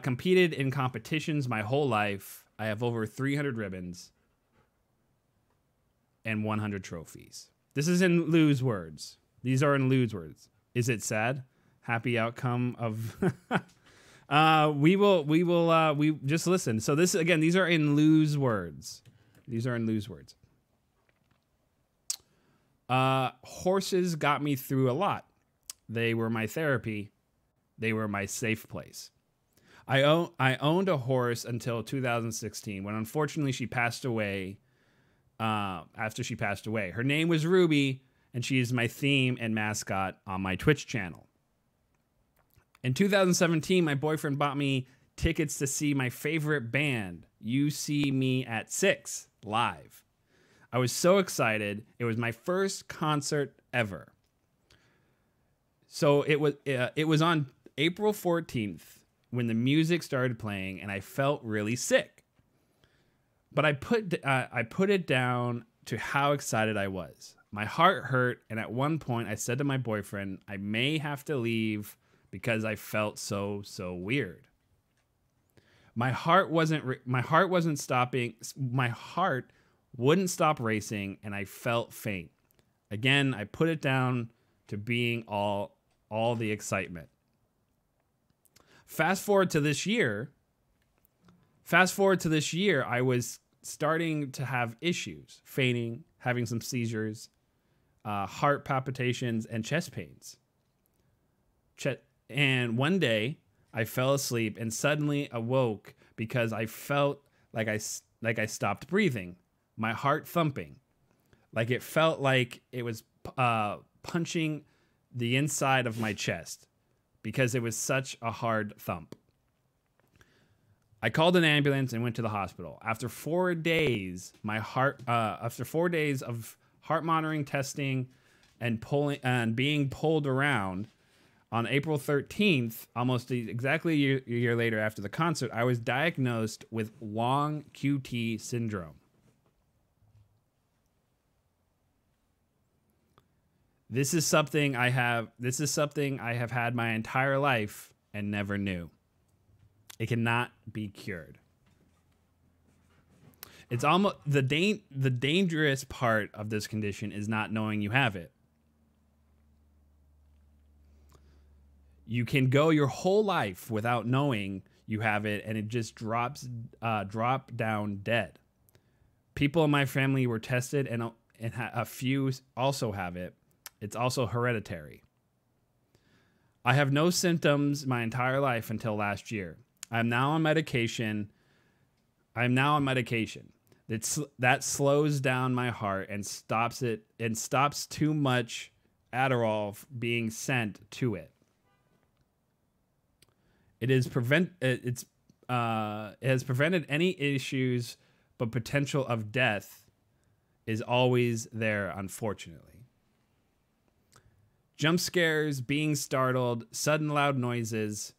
competed in competitions my whole life. I have over 300 ribbons and 100 trophies. This is in Lou's words. These are in Lou's words. Is it sad? Happy outcome of... we just listen. So this, again, these are in Lou's words. These are in Lou's words. Horses got me through a lot. They were my therapy. They were my safe place. I owned a horse until 2016, when unfortunately she passed away. After she passed away, her name was Ruby, and she is my theme and mascot on my Twitch channel. In 2017, my boyfriend bought me tickets to see my favorite band, You See Me at 6, live. I was so excited. It was my first concert ever. So it was on April 14th when the music started playing, and I felt really sick. But I put it down to how excited I was. My heart hurt, and at one point I said to my boyfriend, I may have to leave because I felt so weird. My heart wouldn't stop racing, and I felt faint. Again, I put it down to being all the excitement. Fast forward to this year, I was starting to have issues, fainting, having some seizures, heart palpitations, and chest pains. And one day, I fell asleep and suddenly awoke because I felt like I stopped breathing, my heart thumping, like it felt like it was punching the inside of my chest because it was such a hard thump. I called an ambulance and went to the hospital. After 4 days, after 4 days of heart monitoring testing and being pulled around, on April 13th, almost exactly a year later after the concert, I was diagnosed with long QT syndrome. This is something I have had my entire life and never knew. It cannot be cured. It's almost the dangerous part of this condition is not knowing you have it. You can go your whole life without knowing you have it, and it just drop down dead. People in my family were tested, and a few also have it. It's also hereditary. I have no symptoms my entire life until last year. I'm now on medication. That slows down my heart and stops too much Adderall being sent to it. It has prevented any issues, but potential of death is always there, unfortunately. Jump scares, being startled, sudden loud noises,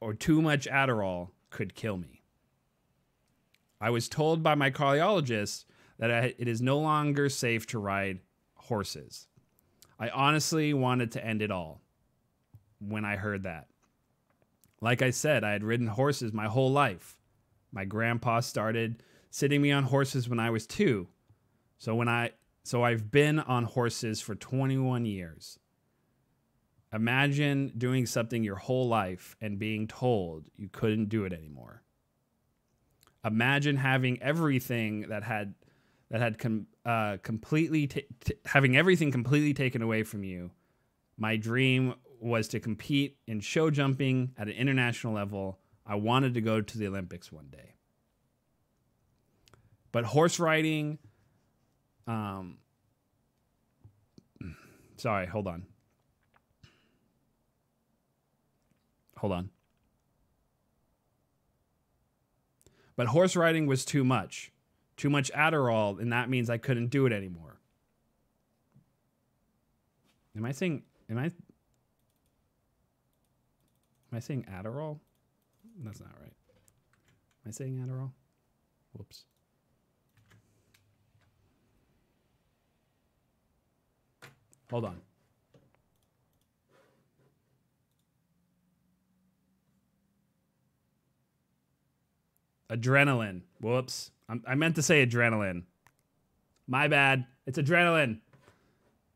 or too much Adderall could kill me. I was told by my cardiologist that it is no longer safe to ride horses. I honestly wanted to end it all when I heard that. Like I said, I had ridden horses my whole life. My grandpa started sitting me on horses when I was 2. So I've been on horses for 21 years. Imagine doing something your whole life and being told you couldn't do it anymore. Imagine having everything having everything completely taken away from you. My dream was to compete in show jumping at an international level. I wanted to go to the Olympics one day. But horse riding, sorry, hold on. But horse riding was too much Adderall, and that means I couldn't do it anymore. Am I saying Adderall? That's not right. Am I saying Adderall? Whoops. Hold on. Adrenaline. Whoops. I meant to say adrenaline. My bad. It's adrenaline.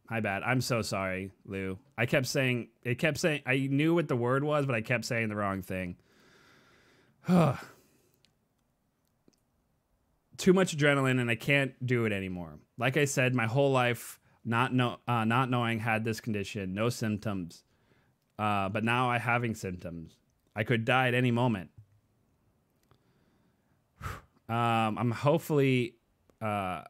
My bad. I'm so sorry, Lou. I knew what the word was, but I kept saying the wrong thing. Too much adrenaline, and I can't do it anymore. Like I said, my whole life, not knowing had this condition, no symptoms, but now I'm having symptoms. I could die at any moment. I'm hopefully going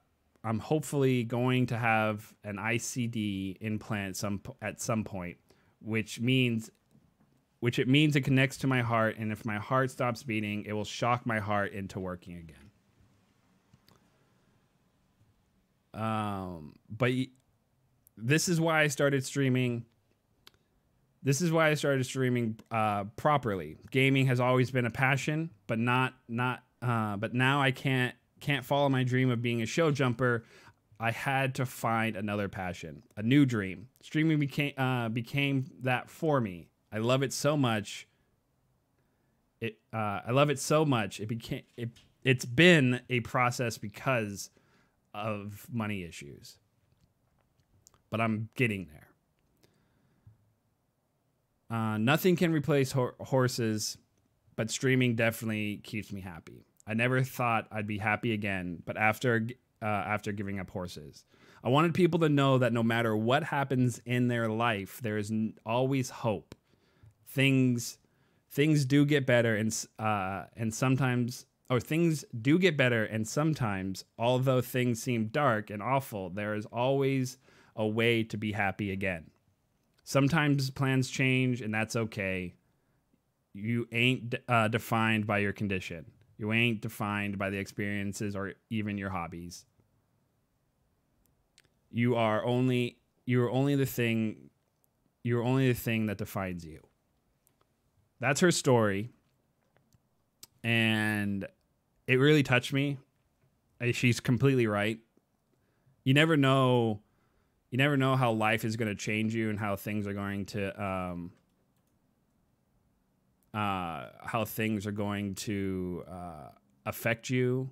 to have an ICD implant at some point, which means it connects to my heart, and if my heart stops beating, it will shock my heart into working again. But this is why I started streaming. Properly. Gaming has always been a passion, but but now I can't follow my dream of being a show jumper. I had to find another passion, a new dream. Streaming became that for me. I love it so much. It's been a process because of money issues, but I'm getting there. Nothing can replace horses, but streaming definitely keeps me happy. I never thought I'd be happy again, but after giving up horses, I wanted people to know that no matter what happens in their life, there is always hope. Things do get better, and sometimes although things seem dark and awful, there is always a way to be happy again. Sometimes plans change, and that's okay. You ain't defined by your condition. You ain't defined by the experiences or even your hobbies. You are only the thing that defines you. That's her story, and it really touched me. She's completely right. You never know how life is going to change you and how things are going to affect you.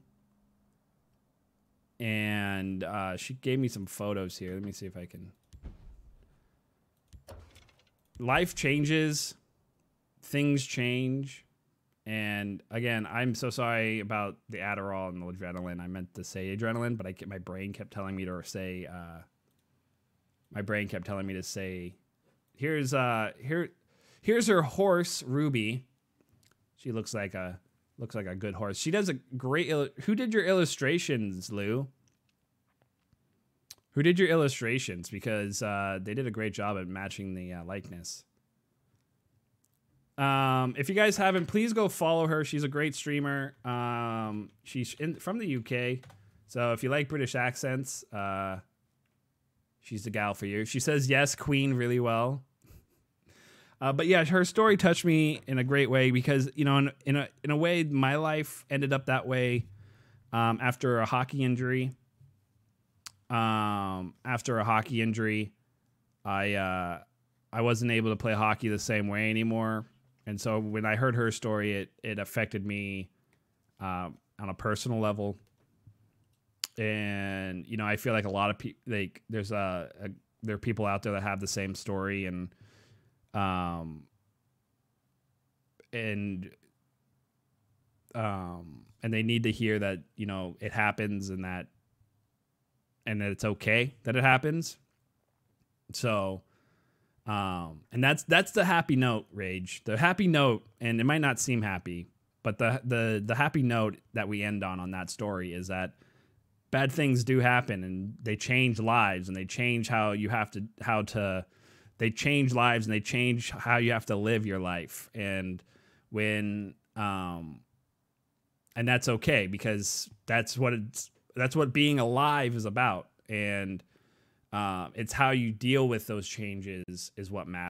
And she gave me some photos here. Let me see if I can. Life changes, things change. And again, I'm so sorry about the Adderall and the adrenaline. I meant to say adrenaline, but my brain kept telling me to say. Here's her horse, Ruby. She looks like a good horse. She does a great. Who did your illustrations, Lou? Who did your illustrations? Because they did a great job at matching the likeness. If you guys haven't, please go follow her. She's a great streamer. She's from the UK, so if you like British accents, she's the gal for you. She says yes, Queen, really well. But yeah, her story touched me in a great way because, you know, in a way, my life ended up that way after a hockey injury. I wasn't able to play hockey the same way anymore. And so when I heard her story, it affected me on a personal level. And, you know, I feel like a lot of people, like there are people out there that have the same story, and they need to hear that, you know, it happens and that it's okay that it happens. So, and that's the happy note, Rage. The happy note, and it might not seem happy, but the happy note that we end on that story is that bad things do happen, and they change lives, and they change how you have to they change lives, and they change how you have to live your life. And when and that's okay, because that's what being alive is about. And it's how you deal with those changes is what matters.